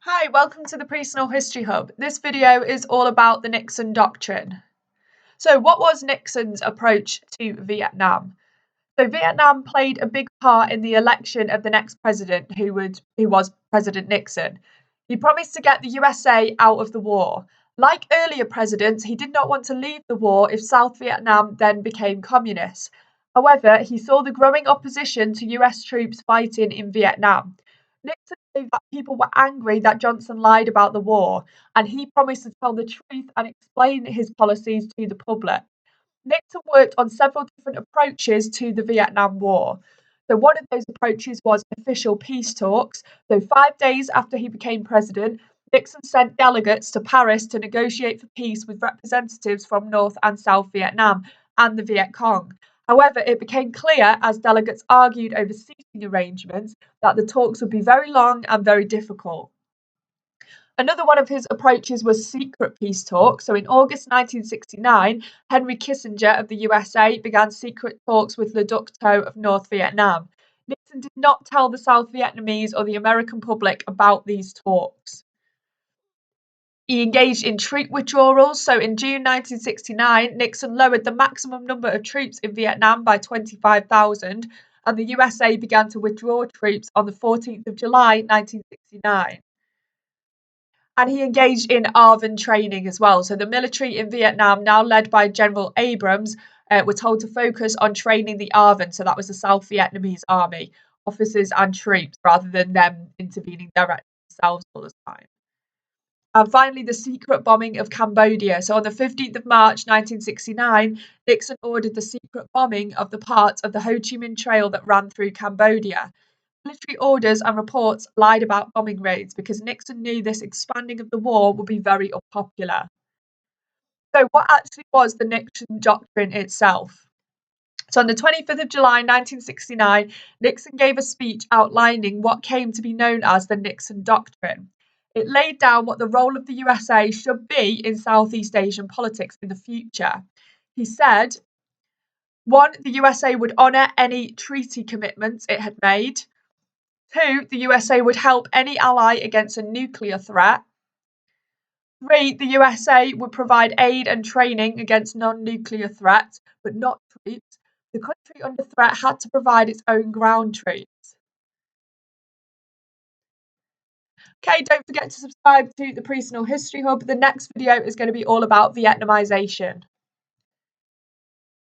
Hi, welcome to the Personal History Hub. This video is all about the Nixon Doctrine. So what was Nixon's approach to Vietnam? So Vietnam played a big part in the election of the next president, who was President Nixon. He promised to get the USA out of the war. Like earlier presidents, he did not want to leave the war if South Vietnam then became communist. However, he saw the growing opposition to US troops fighting in Vietnam. Nixon knew that people were angry that Johnson lied about the war, and he promised to tell the truth and explain his policies to the public. Nixon worked on several different approaches to the Vietnam War. So, one of those approaches was official peace talks. So, 5 days after he became president, Nixon sent delegates to Paris to negotiate for peace with representatives from North and South Vietnam and the Viet Cong. However, it became clear as delegates argued over seating arrangements that the talks would be very long and very difficult. Another one of his approaches was secret peace talks. So in August 1969, Henry Kissinger of the USA began secret talks with Le Duc Tho of North Vietnam. Nixon did not tell the South Vietnamese or the American public about these talks. He engaged in troop withdrawals. So in June 1969, Nixon lowered the maximum number of troops in Vietnam by 25,000, and the USA began to withdraw troops on the 14th of July 1969. And he engaged in ARVN training as well. So the military in Vietnam, now led by General Abrams, were told to focus on training the ARVN. So that was the South Vietnamese army, officers and troops, rather than them intervening directly themselves all the time. And finally, the secret bombing of Cambodia. So on the 15th of March 1969, Nixon ordered the secret bombing of the part of the Ho Chi Minh Trail that ran through Cambodia. Military orders and reports lied about bombing raids because Nixon knew this expanding of the war would be very unpopular. So what actually was the Nixon Doctrine itself? So on the 25th of July 1969, Nixon gave a speech outlining what came to be known as the Nixon Doctrine. It laid down what the role of the USA should be in Southeast Asian politics in the future. He said, 1, the USA would honour any treaty commitments it had made. 2, the USA would help any ally against a nuclear threat. 3, the USA would provide aid and training against non-nuclear threats, but not troops. The country under threat had to provide its own ground troops. Okay, don't forget to subscribe to the Personal History Hub. The next video is going to be all about Vietnamization.